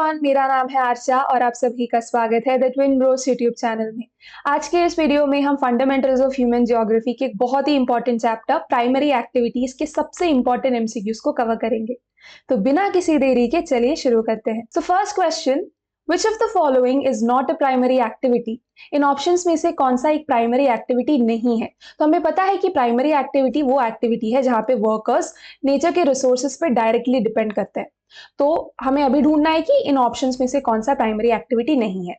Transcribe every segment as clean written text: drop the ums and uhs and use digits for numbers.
Everyone, मेरा नाम है आर्चा और आप सभी का स्वागत है the twin Bros YouTube channel में। आज के इस वीडियो में हम फंडामेंटल्स ऑफ ह्यूमन ज्योग्राफी के एक बहुत ही इंपॉर्टेंट चैप्टर प्राइमरी एक्टिविटीज के सबसे इंपॉर्टेंट एमसीक्यूज को कवर करेंगे। तो बिना किसी देरी के चलिए शुरू करते हैं। So first question, Which of the following is not a primary activity? In options में से कौन सा एक प्राइमरी एक्टिविटी नहीं है? तो हमें पता है कि प्राइमरी एक्टिविटी वो एक्टिविटी है जहां पे वर्कर्स नेचर के रिसोर्सेज पे डायरेक्टली डिपेंड करते हैं। तो हमें अभी ढूंढना है कि इन ऑप्शंस में से कौन सा प्राइमरी एक्टिविटी नहीं है।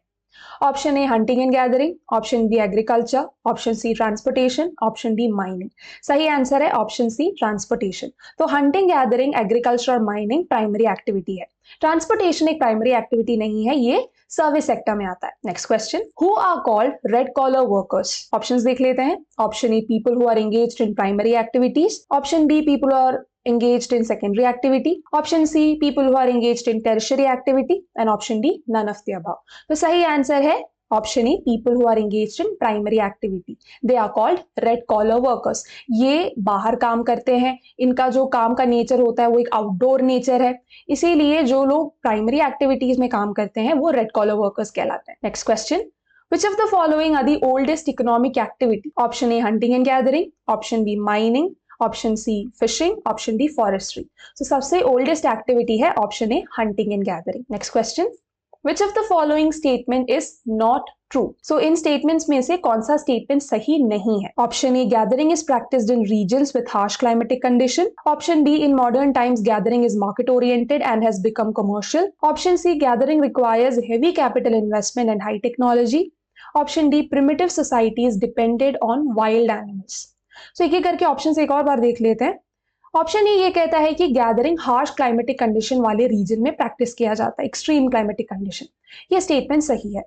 Option A hunting and gathering, option B agriculture, option C transportation, option D mining. सही आंसर है ऑप्शन सी ट्रांसपोर्टेशन। तो हंटिंग, गैदरिंग, एग्रीकल्चर और माइनिंग प्राइमरी एक्टिविटी है। ट्रांसपोर्टेशन एक प्राइमरी एक्टिविटी नहीं है, ये सर्विस सेक्टर में आता है। Next question, who are called red collar workers? Options देख लेते हैं। Option A people who are engaged in primary activities, option B people are engaged in secondary activity, option C people who are engaged in tertiary activity and option D none of the above. तो सही answer है option A people who are engaged in primary activity. They are called red collar workers. ये बाहर काम करते हैं, इनका जो काम का नेचर होता है वो एक आउटडोर नेचर है, इसीलिए जो लोग प्राइमरी एक्टिविटीज में काम करते हैं वो रेड कॉलर वर्कर्स कहलाते हैं। Next question, Which of the following are the oldest economic activity? Option A hunting and gathering, option B mining, option C fishing, option D forestry. तो सबसे ओल्डेस्ट एक्टिविटी है option A hunting and gathering. Next question, which of the following statement is not true? So in statements में से कौन सा statement सही नहीं है? Option A gathering is practised in regions with harsh climatic condition, option B in modern times gathering is market oriented and has become commercial, option C gathering requires heavy capital investment and high technology, option D primitive societies depended on wild animals. तो एक एक करके option एक और बार देख लेते हैं। Option ए ये कहता है कि गैदरिंग हार्श क्लाइमेटिक कंडीशन वाले रीजन में प्रैक्टिस किया जाता है, एक्सट्रीम क्लाइमेटिक कंडीशन। ये स्टेटमेंट सही है।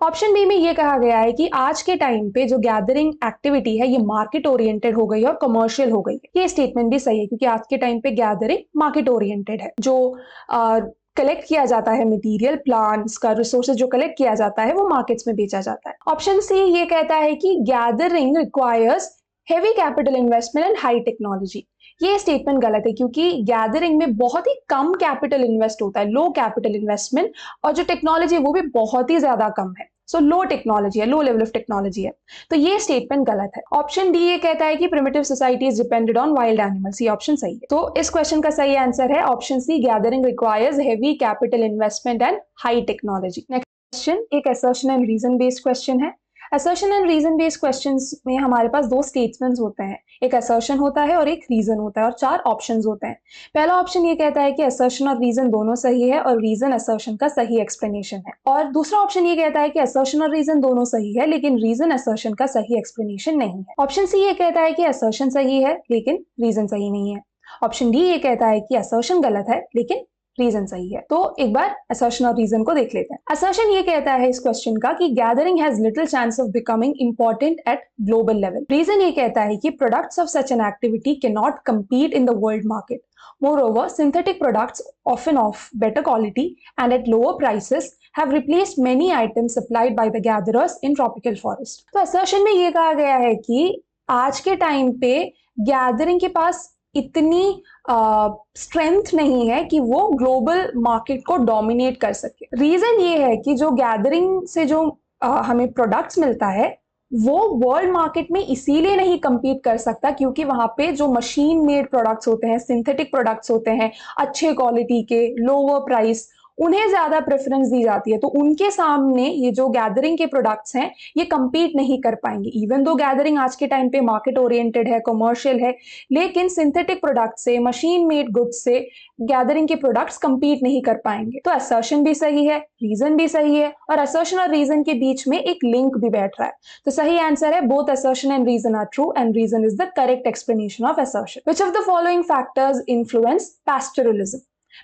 ऑप्शन बी में ये कहा गया है कि आज के टाइम पे जो गैदरिंग एक्टिविटी है ये मार्केट ओरिएंटेड हो गई है और कमर्शियल हो गई है। ये स्टेटमेंट भी सही है क्योंकि आज के टाइम पे गैदरिंग मार्केट ओरिएंटेड है। जो कलेक्ट किया जाता है मटेरियल, प्लांट्स का रिसोर्सेज जो कलेक्ट किया जाता है वो मार्केट्स में बेचा जाता है। ऑप्शन सी ये कहता है कि gathering requires heavy capital investment and high technology. ये स्टेटमेंट गलत है क्योंकि गैदरिंग में बहुत ही कम कैपिटल इन्वेस्ट होता है, लो कैपिटल इन्वेस्टमेंट, और जो टेक्नोलॉजी है वो भी बहुत ही ज्यादा कम है। सो लो टेक्नोलॉजी है, लो लेवल ऑफ टेक्नोलॉजी है। तो ये स्टेटमेंट गलत है। ऑप्शन डी ये कहता है कि primitive society is depended on wild animals. ये ऑप्शन सही है। तो इस क्वेश्चन का सही आंसर है option C, gathering requires heavy capital investment and high technology. Next question एक assertion and reason based question है। Assertion and reason based questions में हमारे पास दो स्टेटमेंट्स होते हैं, एक असर्शन होता है और एक रीजन होता है, और चार ऑप्शंस होते हैं। पहला ऑप्शन ये कहता है कि असर्शन और रीजन दोनों सही है और रीजन असर्शन का सही एक्सप्लेनेशन है, और दूसरा ऑप्शन ये कहता है कि असर्शन और रीजन दोनों सही है लेकिन रीजन असर्शन का सही एक्सप्लेनेशन नहीं है। ऑप्शन सी ये कहता है कि असर्शन सही है लेकिन रीजन सही नहीं है। ऑप्शन डी ये कहता है कि असर्शन गलत है लेकिन रीजन सही है। तो एक बार असर्शन और रीजन को देख लेते हैं। असर्शन ये कहता है इस क्वेश्चन का कि gathering has little chance of becoming important at global level. Reason ये कहता है कि products of such an activity can not compete in the world market. Moreover, synthetic products often of better quality and at lower prices have replaced many items supplied by the gatherers in tropical forest. तो assertion में ये कहा गया है कि आज के time पे गैदरिंग के पास इतनी स्ट्रेंथ नहीं है कि वो ग्लोबल मार्केट को डोमिनेट कर सके। रीजन ये है कि जो गैदरिंग से जो हमें प्रोडक्ट्स मिलता है वो वर्ल्ड मार्केट में इसीलिए नहीं compete कर सकता क्योंकि वहां पे जो मशीन मेड प्रोडक्ट्स होते हैं, सिंथेटिक प्रोडक्ट्स होते हैं, अच्छे क्वालिटी के, लोअर प्राइस, उन्हें ज्यादा प्रेफरेंस दी जाती है। तो उनके सामने ये जो गैदरिंग के प्रोडक्ट्स हैं ये compete नहीं कर पाएंगे। इवन दो गैदरिंग आज के टाइम पे मार्केट ओरिएंटेड है, कमर्शियल है, लेकिन सिंथेटिक प्रोडक्ट से, मशीन मेड गुड्स से गैदरिंग के प्रोडक्ट्स compete नहीं कर पाएंगे। तो असर्शन भी सही है, रीजन भी सही है, और असर्शन और रीजन के बीच में एक लिंक भी बैठ रहा है। तो सही आंसर है both assertion and reason are true and reason is the correct explanation of assertion. Which of the following factors influence pastoralism?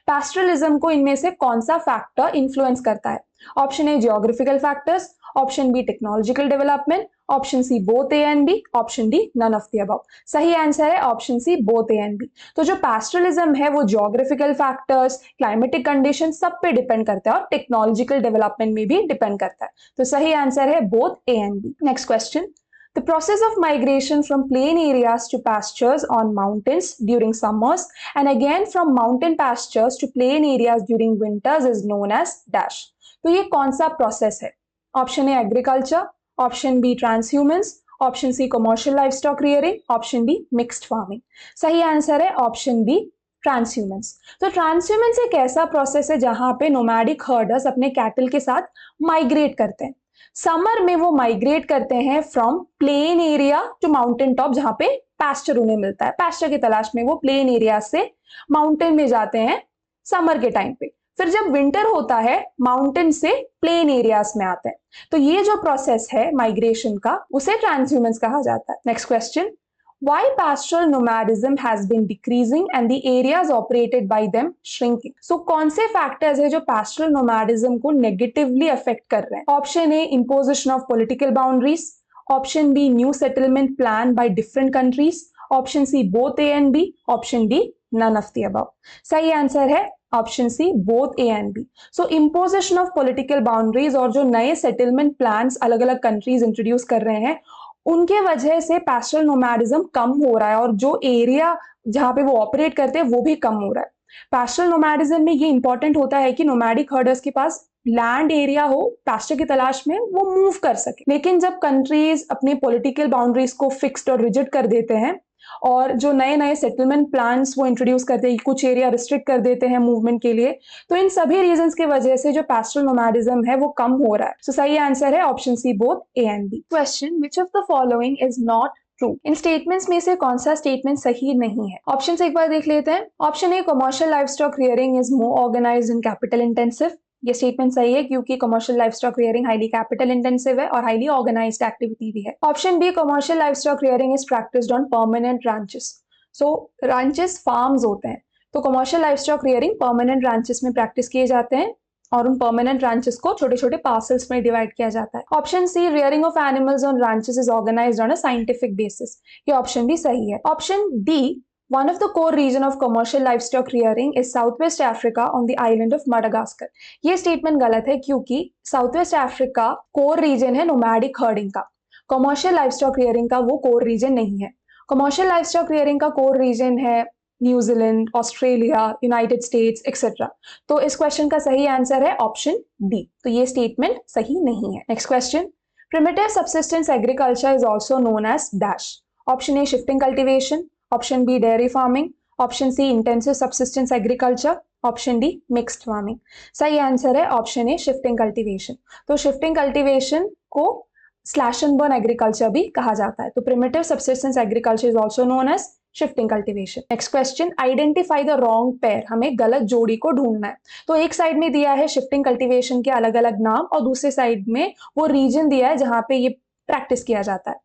Pastoralism को इनमें से कौन सा फैक्टर इन्फ्लुएंस करता है? Option A geographical factors, option B technological development, option C both A and B, option D none of the above. सही answer है option C both A and B. तो जो पैस्टोरलिज्म है वो जियोग्राफिकल फैक्टर्स, क्लाइमेटिक कंडीशन सब पे depend करता है और टेक्नोलॉजिकल डेवलपमेंट में भी डिपेंड करता है। तो सही आंसर है both A and B. Next question, The process of migration from plain areas to pastures on mountains during summers and again from mountain pastures to plain areas during winters is known as dash. तो ये कौन सा process है? Option A agriculture, option B transhumance, option C commercial livestock rearing, option D mixed farming. सही answer है option B transhumance. तो transhumance एक ऐसा प्रोसेस है जहां पे नोमैडिक हर्डर्स अपने कैटल के साथ माइग्रेट करते हैं। समर में वो माइग्रेट करते हैं from plain area to mountain top, जहां पे पास्चर उन्हें मिलता है। पास्चर की तलाश में वो प्लेन एरिया से माउंटेन में जाते हैं समर के टाइम पे। फिर जब विंटर होता है माउंटेन से प्लेन एरियाज में आते हैं। तो ये जो प्रोसेस है माइग्रेशन का उसे ट्रांसह्यूमेंस कहा जाता है। Next question, why pastoral nomadism has been decreasing and the areas operated by them shrinking? So कौन से फैक्टर्स है जो pastoral nomadism को नेगेटिवली अफेक्ट कर रहे हैं? Option A imposition of political boundaries, option B new settlement plan by different countries, option C both A and B, option D none of the above. सही answer है option C both A and B. So imposition of political boundaries और जो नए settlement plans अलग अलग countries introduce कर रहे हैं उनके वजह से पैस्टरल नोमैडिज्म कम हो रहा है और जो एरिया जहां पे वो ऑपरेट करते हैं वो भी कम हो रहा है। पैस्टरल नोमैडिज्म में ये इंपॉर्टेंट होता है कि नोमैडिक हर्डर्स के पास लैंड एरिया हो पास्चर की तलाश में वो मूव कर सके। लेकिन जब कंट्रीज अपने पॉलिटिकल बाउंड्रीज को फिक्स्ड और रिजिड कर देते हैं और जो नए नए सेटलमेंट प्लान्स वो इंट्रोड्यूस करते हैं, कुछ एरिया रिस्ट्रिक्ट कर देते हैं मूवमेंट के लिए, तो इन सभी रीजंस की वजह से जो पैस्टरल नोमैडिज्म है वो कम हो रहा है। सो सही आंसर है option C both A and B. Question, which of the following is not true? In statements में से कौन सा स्टेटमेंट सही नहीं है? ऑप्शन एक बार देख लेते हैं। Option A, commercial livestock rearing is more organised and capital intensive. ये स्टेटमेंट सही है क्योंकि commercial livestock rearing highly capital intensive है और हाईली ऑर्गेनाइज्ड एक्टिविटी भी है। Option B, commercial livestock rearing is practised on permanent ranches। So ranches farms होते हैं, तो commercial livestock rearing permanent ranches में प्रैक्टिस किए जाते हैं और उन परमानेंट ranches को छोटे छोटे पार्सल्स में डिवाइड किया जाता है। Option C, rearing of animals on ranches is organised on a scientific basis. ये ऑप्शन भी सही है। Option D, one of the core region of commercial livestock rearing is Southwest Africa on the island of Madagascar। ये statement गलत है क्योंकि southwest Africa core reason है nomadic herding का, कमर्शियल लाइवस्टॉक रियरिंग का वो कोर रीजन नहीं है। कमर्शियल लाइवस्टॉक रियरिंग का कोर रीजन है New Zealand, Australia, United states etcetera. तो इस क्वेश्चन का सही आंसर है ऑप्शन डी। तो ये स्टेटमेंट सही नहीं है। Next question, primitive subsistence agriculture is also known as dash. Option A, shifting cultivation, option B, dairy farming, option C, intensive subsistence agriculture, option D, mixed farming. सही answer है option A, shifting cultivation. तो shifting cultivation को slash and burn agriculture भी कहा जाता है। तो primitive subsistence agriculture is also known as shifting cultivation. Next question, identify the wrong pair. हमें गलत जोड़ी को ढूंढना है। तो एक साइड में दिया है शिफ्टिंग कल्टिवेशन के अलग अलग नाम और दूसरे साइड में वो रीजन दिया है जहां पे ये प्रैक्टिस किया जाता है।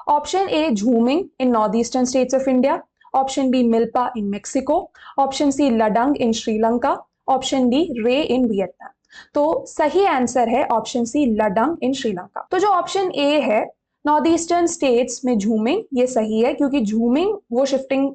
Option A, jhuming in north eastern states of India, option B, milpa in Mexico, option C, ladang in Sri Lanka, option D, ray in Vietnam. तो सही आंसर है option C, ladang in Sri Lanka. तो जो ऑप्शन ए है नॉर्थ ईस्टर्न स्टेट्स में झूमिंग, ये सही है क्योंकि झूमिंग वो शिफ्टिंग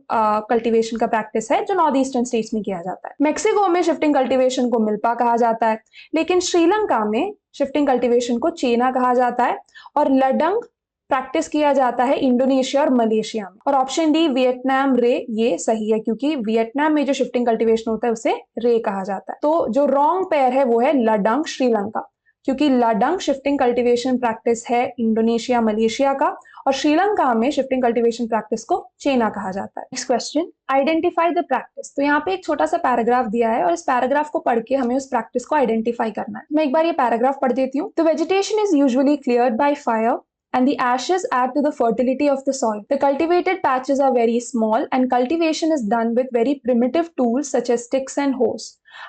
कल्टीवेशन का प्रैक्टिस है जो नॉर्थ ईस्टर्न स्टेट्स में किया जाता है। मेक्सिको में शिफ्टिंग कल्टीवेशन को मिल्पा कहा जाता है, लेकिन श्रीलंका में शिफ्टिंग कल्टीवेशन को चेना कहा जाता है और लडंग प्रैक्टिस किया जाता है इंडोनेशिया और मलेशिया में। और ऑप्शन डी, वियतनाम, रे, ये सही है क्योंकि वियतनाम में जो शिफ्टिंग कल्टीवेशन होता है उसे रे कहा जाता है। तो जो रॉन्ग पेयर है वो है लडंग श्रीलंका, क्योंकि लडंग शिफ्टिंग कल्टीवेशन प्रैक्टिस है इंडोनेशिया मलेशिया का और श्रीलंका में शिफ्टिंग कल्टीवेशन प्रैक्टिस को चेना कहा जाता है। Next question, identify the practice. तो यहाँ पे एक छोटा सा पैराग्राफ दिया है और इस पैराग्राफ को पढ़ के हमें उस प्रैक्टिस को आइडेंटिफाई करना है। मैं एक बार ये पैराग्राफ पढ़ देती हूँ। The vegetation is usually cleared by fire and the ashes add to the fertility of the soil. The cultivated patches are very small and cultivation is done with very primitive tools such as sticks and hoes.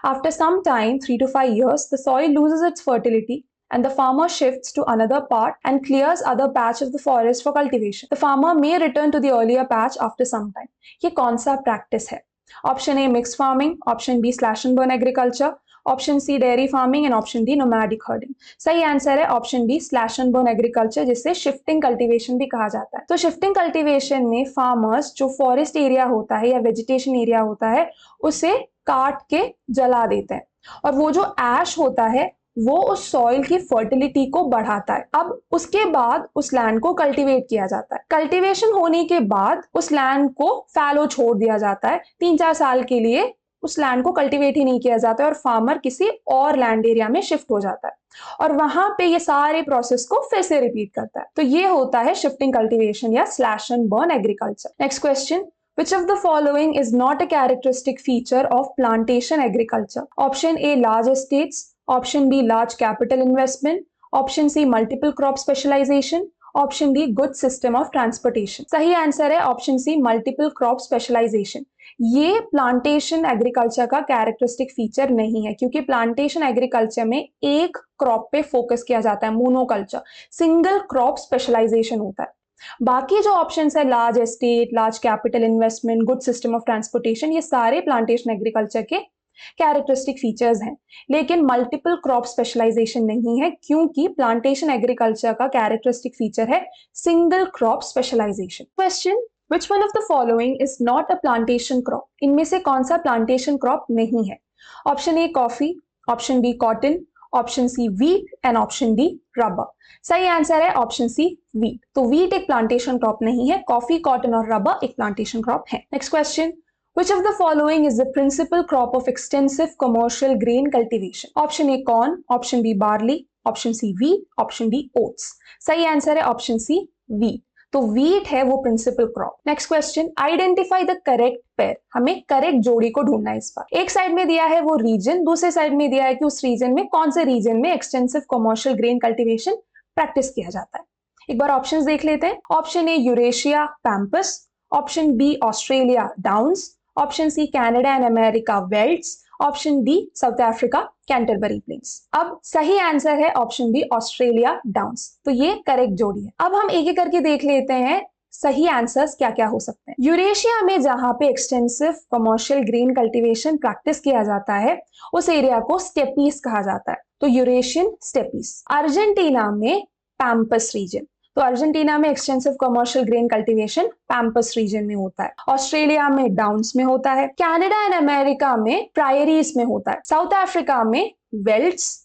After some time, 3 to 5 years, the soil loses its fertility and the farmer shifts to another part and clears other patch of the forest for cultivation. The farmer may return to the earlier patch after some time. ये कौन सा practice है? Option A, mixed farming, option B, slash and burn agriculture, option C, dairy farming and option D, nomadic herding. सही answer है option B, slash and burn agriculture, जिसे shifting cultivation भी कहा जाता है। तो शिफ्टिंग कल्टीवेशन में फार्मर्स जो फॉरेस्ट एरिया होता है या वेजिटेशन एरिया होता है उसे काट के जला देते हैं और वो जो ऐश होता है वो उस सॉइल की फर्टिलिटी को बढ़ाता है। अब उसके बाद उस लैंड को कल्टीवेट किया जाता है। कल्टीवेशन होने के बाद उस लैंड को फैलो छोड़ दिया जाता है। 3-4 साल के लिए उस लैंड को कल्टीवेट ही नहीं किया जाता है और फार्मर किसी और लैंड एरिया में शिफ्ट हो जाता है और वहां पे ये सारे प्रोसेस को फिर से रिपीट करता है। तो ये होता है शिफ्टिंग कल्टीवेशन या slash and burn agriculture. Next question, which of the following is not a characteristic feature of plantation agriculture? Option A, large estates. Option B, large capital investment. Option C, multiple crop specialization. Option D, good system of transportation. सही answer है option C, multiple crop specialisation. ये plantation agriculture का characteristic feature नहीं है, क्योंकि plantation agriculture में एक crop पे फोकस किया जाता है, मोनोकल्चर, सिंगल क्रॉप स्पेशलाइजेशन होता है। बाकी जो ऑप्शंस है, large estate, large capital investment, good system of transportation, ये सारे प्लांटेशन एग्रीकल्चर के कैरेक्टरिस्टिक फीचर्स हैं, लेकिन मल्टीपल क्रॉप स्पेशलाइजेशन नहीं है, क्योंकि प्लांटेशन एग्रीकल्चर का कैरेक्टरिस्टिक फीचर है single crop specialisation. Question, which one of the following is not a plantation crop? इनमें से कौन सा प्लांटेशन क्रॉप नहीं है? Option A coffee, option B cotton, option C wheat and option D rubber. सही answer है option C wheat. तो wheat एक प्लांटेशन क्रॉप नहीं है, कॉफी, कॉटन और रबर एक प्लांटेशन क्रॉप है। Next question, which of the following is the principal crop of extensive commercial grain cultivation? Option A corn, option B barley, option C wheat, option D oats. सही answer है option C wheat। तो wheat है वो principal crop. Next question, identify the correct pair. हमें correct जोड़ी को ढूंढना है इस बार। एक साइड में दिया है वो रीजन, दूसरे साइड में दिया है कि उस रीजन में, कौन से रीजन में extensive commercial grain cultivation practice किया जाता है। एक बार ऑप्शंस देख लेते हैं। Option A Eurasia pampas, option B Australia downs, option C Canada and America velds, option D South Africa Canterbury plains. अब सही आंसर है ऑप्शन बी ऑस्ट्रेलिया डाउन्स। तो ये करेक्ट जोड़ी है। अब हम एक एक करके देख लेते हैं सही आंसर्स क्या क्या हो सकते हैं। यूरेशिया में जहां पे extensive commercial grain cultivation practice किया जाता है, उस एरिया को स्टेपीज कहा जाता है, तो यूरेशियन स्टेपीज। अर्जेंटीना में पैम्पस रीजन, तो अर्जेंटीना में extensive commercial grain cultivation pampas region में होता है। ऑस्ट्रेलिया में डाउन्स में होता है, कनाडा एंड अमेरिका में प्रायरीज में होता है, साउथ अफ्रीका में वेल्ट्स,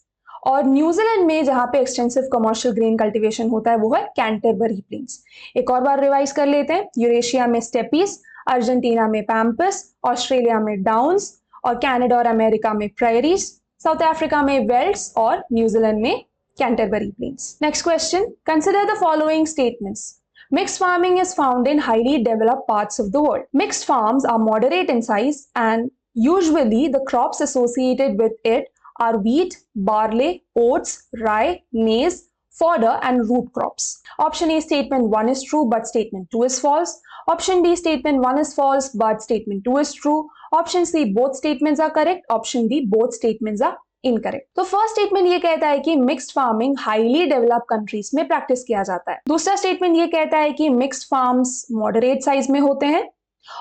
और न्यूजीलैंड में जहां पे एक्सटेंसिव कमर्शियल ग्रेन कल्टीवेशन होता है वो है कैंटरबरी प्लेन्स। एक और बार रिवाइज कर लेते हैं। यूरेशिया में स्टेपीज, अर्जेंटीना में पैम्पस, ऑस्ट्रेलिया में डाउन्स और कनाडा और अमेरिका में प्रायरीज, साउथ अफ्रीका में वेल्ट्स और न्यूजीलैंड में Canterbury Plains. Next question, consider the following statements. Mixed farming is found in highly developed parts of the world. Mixed farms are moderate in size and usually the crops associated with it are wheat, barley, oats, rye, maize, fodder and root crops. Option A, statement 1 is true but statement 2 is false. Option B, statement 1 is false but statement 2 is true. Option C, both statements are correct. Option D, both statements are incorrect. तो first statement ये कहता है कि mixed farming highly develop countries में practice किया जाता है। दूसरा स्टेटमेंट ये कहता है कि मिक्स्ड फार्म्स मॉडरेट साइज में होते हैं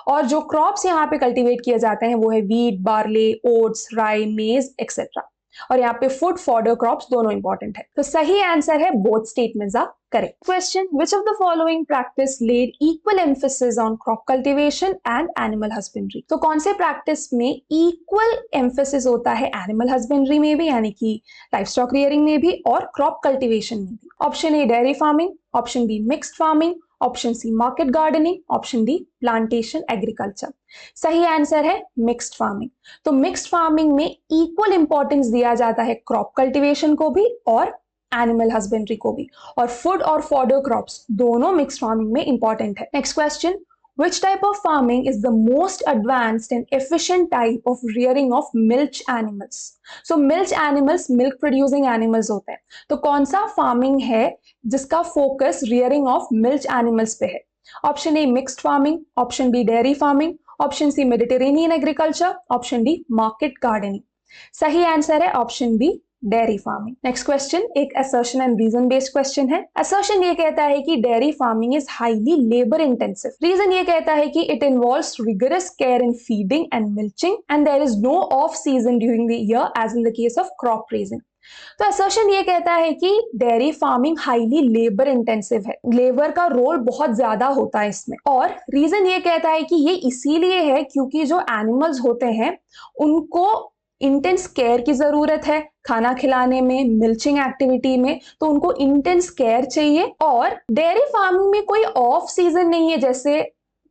और जो क्रॉप्स यहाँ पे कल्टीवेट किए जाते हैं वो है वीट, बार्ले, ओट्स, राई, मेज एक्सेट्रा। और यहाँ पे फूड फॉडर क्रॉप्स दोनों इंपॉर्टेंट है। तो सही आंसर है both statements are correct. Question, which of the following practice led equal emphasis on crop cultivation and animal husbandry? तो कौन से प्रैक्टिस में इक्वल एम्फेसिस होता है एनिमल हस्बेंड्री में भी, यानी कि लाइफ स्टॉक रियरिंग में भी, और क्रॉप कल्टीवेशन में भी? Option A dairy farming, option B mixed farming, option C market gardening, option D plantation agriculture. सही आंसर है मिक्स्ड फार्मिंग। तो मिक्स्ड फार्मिंग में इक्वल इंपॉर्टेंस दिया जाता है क्रॉप कल्टीवेशन को भी और एनिमल हस्बेंड्री को भी, और फूड और फॉडर क्रॉप्स दोनों मिक्स्ड फार्मिंग में इंपॉर्टेंट है। Next question, which type of farming is the most advanced and efficient type of rearing of milch animals? So milch animals milk producing animals होते हैं, तो कौन सा फार्मिंग है जिसका focus rearing of milch animals पे है? Option A mixed farming, option B dairy farming, option C Mediterranean agriculture, option D market gardening. सही आंसर है option B dairy farming. Next question एक assertion and reason based question है। Assertion ये कहता है कि dairy farming is highly labour intensive. Reason ये कहता है कि it involves rigorous care in feeding and milching and there is no off season during the year as in the case of crop raising. तो assertion ये कहता है कि dairy farming highly labour intensive है, लेबर का role बहुत ज्यादा होता है इसमें। और रीजन ये कहता है कि ये इसीलिए है क्योंकि जो एनिमल्स होते हैं उनको इंटेंस केयर की जरूरत है खाना खिलाने में, मिल्चिंग एक्टिविटी में, तो उनको इंटेंस केयर चाहिए। और डेयरी फार्मिंग में कोई ऑफ सीजन नहीं है जैसे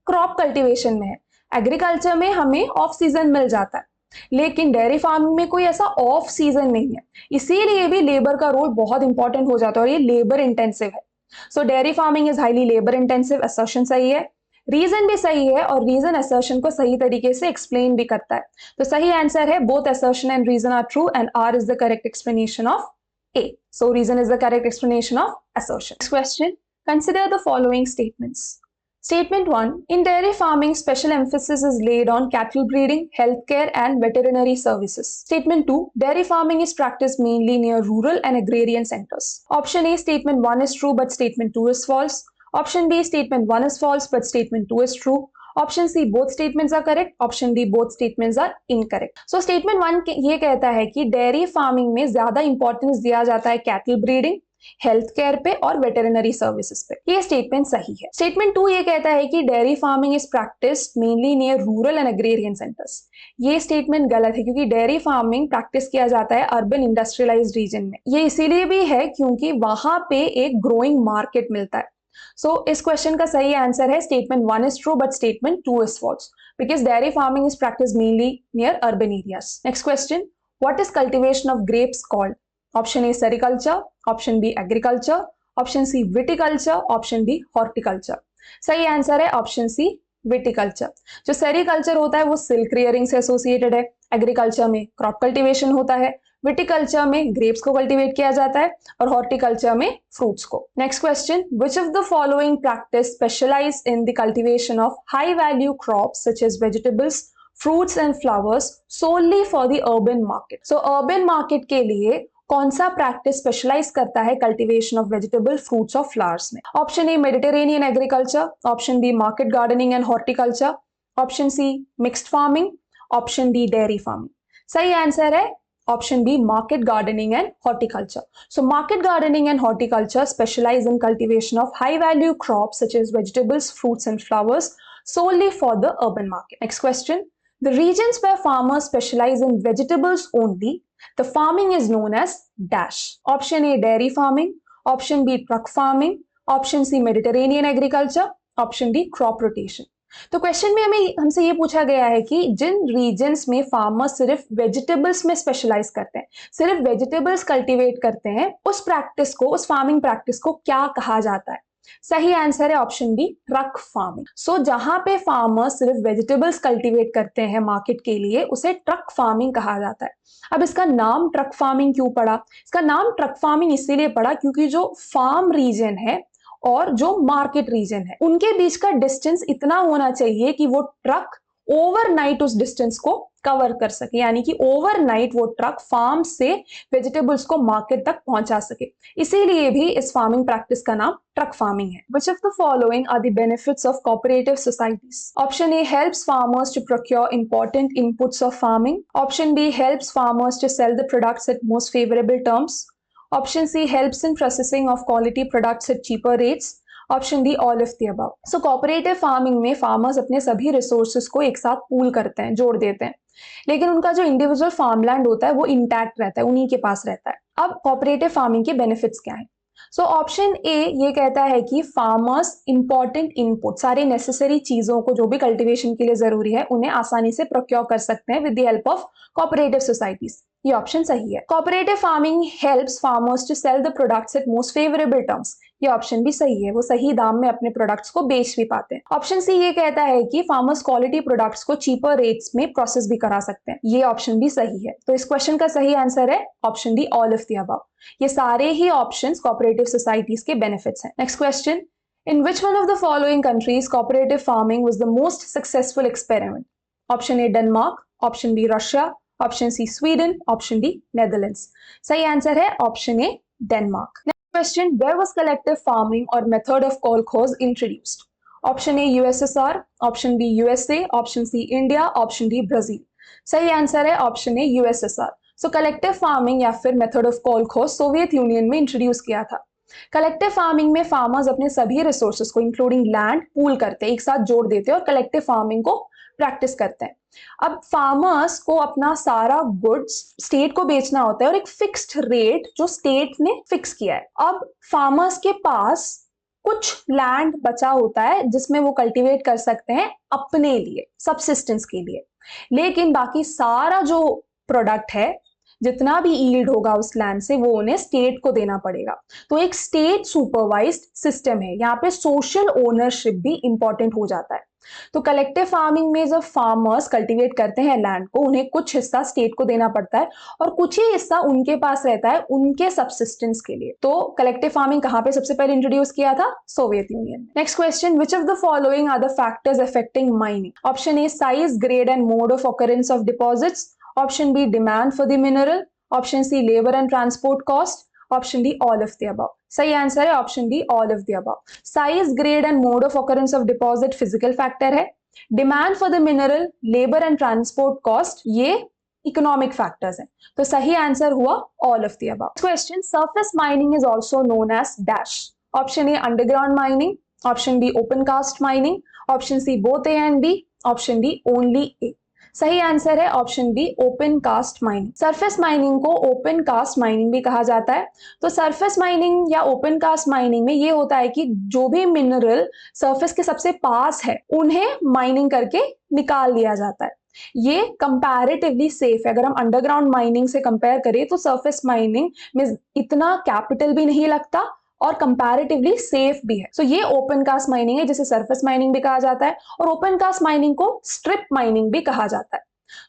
क्रॉप कल्टीवेशन में है। एग्रीकल्चर में हमें ऑफ सीजन मिल जाता है, लेकिन डेयरी फार्मिंग में कोई ऐसा ऑफ सीजन नहीं है, इसीलिए भी लेबर का रोल बहुत इंपॉर्टेंट हो जाता है और ये लेबर इंटेंसिव है। So dairy farming is highly labour intensive, assertion सही है, रीजन भी सही है और रीजन असर्शन को सही तरीके से एक्सप्लेन भी करता है। तो सही आंसर है both assertion and reason are true and R is the correct explanation of A. So reason is the correct explanation of assertion. Next question. Consider the following statements. Statement 1. In dairy farming, special emphasis is laid on cattle breeding, healthcare, and veterinary services. Statement 2. Dairy farming is practiced mainly near rural and agrarian centers. Option A. Statement 1 is true, but Statement 2 is false. Option B. Statement 1 is false, but Statement 2 is true. Option C. Both statements are correct. Option D. Both statements are incorrect. So statement 1 ये कहता है कि dairy farming में ज्यादा importance दिया जाता है cattle breeding, health care पे और वेटरनरी सर्विसेज पे। ये स्टेटमेंट सही है। स्टेटमेंट 2 ये कहता है कि dairy farming is practised mainly near rural and agrarian centres. ये स्टेटमेंट गलत है क्योंकि डेयरी फार्मिंग प्रैक्टिस किया जाता है अर्बन इंडस्ट्रियलाइज्ड रीजन में। ये इसीलिए भी है क्योंकि वहां पे एक ग्रोइंग मार्केट मिलता है। सो इस क्वेश्चन का सही आंसर है statement 1 is true but statement 2 is false because dairy farming is practised mainly near urban areas. Next question. What is cultivation of grapes called? Option A sericulture, Option B agriculture, Option C viticulture, Option D horticulture. सही answer है Option C viticulture. जो sericulture होता है वो silk rearing से associated है, agriculture में crop cultivation होता है, विटिकल्चर में ग्रेप्स को कल्टीवेट किया जाता है और हॉर्टिकल्चर में फ्रूट्स को। Next question. Which of the following practice specialise in the cultivation of high value crops such as vegetables, fruits and flowers solely for the urban market? So urban market के लिए कौन सा practice specialise करता है cultivation of vegetable, fruits और flowers में? Option A Mediterranean agriculture, option B market gardening and horticulture, option C mixed farming, option D dairy farming. सही answer है option B market gardening and horticulture. So market gardening and horticulture specialise in cultivation of high value crops such as vegetables, fruits and flowers solely for the urban market. Next question. The regions where farmers specialize in vegetables only, the farming is known as dash. Option A dairy farming, option B truck farming, option C Mediterranean agriculture, option D crop rotation. तो question में हमसे ये पूछा गया है कि जिन regions में farmers सिर्फ वेजिटेबल्स में स्पेशलाइज करते हैं, सिर्फ वेजिटेबल्स कल्टीवेट करते हैं, उस प्रैक्टिस को, उस फार्मिंग प्रैक्टिस को क्या कहा जाता है? सही आंसर है ऑप्शन बी ट्रक फार्मिंग। सो जहां पे फार्मर्स सिर्फ वेजिटेबल्स कल्टीवेट करते हैं मार्केट के लिए, उसे ट्रक फार्मिंग कहा जाता है। अब इसका नाम ट्रक फार्मिंग क्यों पड़ा? इसका नाम ट्रक फार्मिंग इसीलिए पड़ा क्योंकि जो फार्म रीजन है और जो मार्केट रीजन है उनके बीच का डिस्टेंस इतना होना चाहिए कि वो ट्रक ओवरनाइट उस डिस्टेंस को कवर कर सके, यानी कि ओवरनाइट वो ट्रक फार्म से वेजिटेबल्स को मार्केट तक पहुंचा सके। इसीलिए भी इस फार्मिंग प्रैक्टिस का नाम ट्रक फार्मिंग है। Which of the following are the benefits of cooperative societies? Option A helps farmers to procure important inputs of farming. Option B helps farmers to sell the products at most favorable terms. Option C helps in processing of quality products at cheaper rates. Option D all of the above. So cooperative farming में farmers अपने सभी resources को एक साथ pool करते हैं, जोड़ देते हैं, लेकिन उनका जो इंडिविजुअल फार्मलैंड होता है वो इंटैक्ट रहता है, उन्हीं के पास रहता है। अब कोऑपरेटिव फार्मिंग के बेनिफिट्स क्या हैं? सो ऑप्शन ए ये कहता है कि फार्मर्स इंपॉर्टेंट इनपुट, सारे नेसेसरी चीजों को जो भी कल्टीवेशन के लिए जरूरी है उन्हें आसानी से प्रोक्योर कर सकते हैं with the help of cooperative societies. ये ऑप्शन सही है। Cooperative farming helps farmers to sell the products at most favourable terms. ये ऑप्शन भी सही है, वो सही दाम में अपने प्रोडक्ट्स को बेच भी पाते हैं। ऑप्शन सी ये कहता है कि फार्मर्स क्वालिटी प्रोडक्ट्स को चीपर रेट्स में प्रोसेस भी करा सकते हैं। ये ऑप्शन भी सही है। तो इस क्वेश्चन का सही आंसर है option D all of the above. ये सारे ही ऑप्शंस कोऑपरेटिव सोसाइटीज के बेनिफिट्स हैं। Next question. In which one of the following countries cooperative farming was the most successful experiment? Option A Denmark, Option B Russia, Option C Sweden, Option D Netherlands. सही answer है option A Denmark. Next question. Where was collective farming or method of kolkhoz introduced? Option A USSR, Option B USA, Option C India, Option D Brazil. सही answer है option ए USSR। सो collective farming या फिर method of कोलखोज Soviet Union में introduce किया था। Collective farming में farmers अपने सभी रिसोर्सेज को इंक्लूडिंग लैंड पूल करते हैं, एक साथ जोड़ देते हैं और कलेक्टिव फार्मिंग को प्रैक्टिस करते हैं। अब फार्मर्स को अपना सारा गुड्स स्टेट को बेचना होता है और एक फिक्स्ड रेट जो स्टेट ने फिक्स किया है। अब फार्मर्स के पास कुछ लैंड बचा होता है जिसमें वो कल्टीवेट कर सकते हैं अपने लिए, सब्सिस्टेंस के लिए, लेकिन बाकी सारा जो प्रोडक्ट है, जितना भी यील्ड होगा उस लैंड से, वो उन्हें स्टेट को देना पड़ेगा। तो एक स्टेट सुपरवाइज्ड सिस्टम है, यहाँ पे सोशल ओनरशिप भी इंपॉर्टेंट हो जाता है। तो कलेक्टिव फार्मिंग में जब फार्मर्स कल्टीवेट करते हैं लैंड को, उन्हें कुछ हिस्सा स्टेट को देना पड़ता है और कुछ ही हिस्सा उनके पास रहता है उनके सबसिस्टेंस के लिए। तो कलेक्टिव फार्मिंग कहां पे सबसे पहले इंट्रोड्यूस किया था? सोवियत यूनियन में। Next question, which of the following are the factors affecting mining? Option A size, grade and mode of occurrence of deposits, option B demand for the mineral, option C labour and transport cost, option D all of the above. सही answer है option D, all of the above. Size, grade and mode of occurrence of deposit physical factor है, demand for the mineral, labour and transport cost ये economic factors हैं। तो सही answer हुआ all of the above. Question, surface mining is also known as dash. Option A underground mining, option B open cast mining, option C both A and B, option D only A. सही answer है option B, open cast mining. Surface mining को open cast mining भी कहा जाता है। तो surface mining या open cast mining में ये होता है कि जो भी मिनरल सरफेस के सबसे पास है उन्हें माइनिंग करके निकाल लिया जाता है। ये कंपैरेटिवली सेफ है। अगर हम अंडरग्राउंड माइनिंग से कंपेयर करें तो सरफेस माइनिंग में इतना कैपिटल भी नहीं लगता और कंपैरेटिवली सेफ भी है। सो ये ओपन कास्ट माइनिंग है, जिसे सरफेस माइनिंग भी कहा जाता है, और ओपन कास्ट माइनिंग को स्ट्रिप माइनिंग भी कहा जाता है।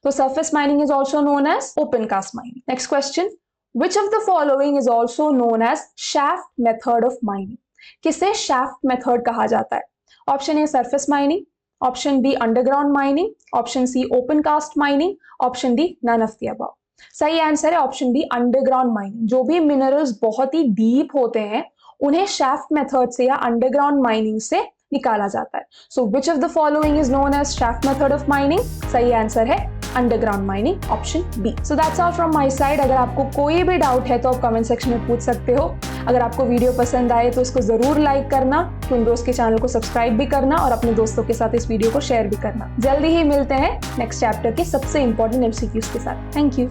तो surface mining is also known as open cast mining. Next question, which of the following is also known as shaft method of mining? किसे शाफ्ट मेथड कहा जाता है? Option A surface mining, option B underground mining, option C open cast mining, option D none of the above. सही answer है option B, underground mining. जो भी minerals बहुत ही deep होते हैं उन्हें शाफ्ट मेथड से या अंडरग्राउंड माइनिंग से निकाला जाता है। So which of the following is known as shaft method of mining? सही आंसर है underground mining, option B. So that's all from my side. अगर आपको कोई भी डाउट है तो आप कमेंट सेक्शन में पूछ सकते हो। अगर आपको वीडियो पसंद आए तो इसको जरूर लाइक करना, ट्विन ब्रोस के चैनल को सब्सक्राइब भी करना और अपने दोस्तों के साथ इस वीडियो को शेयर भी करना। जल्दी ही मिलते हैं नेक्स्ट चैप्टर के सबसे इंपॉर्टेंट एमसीक्यूज के साथ। Thank you.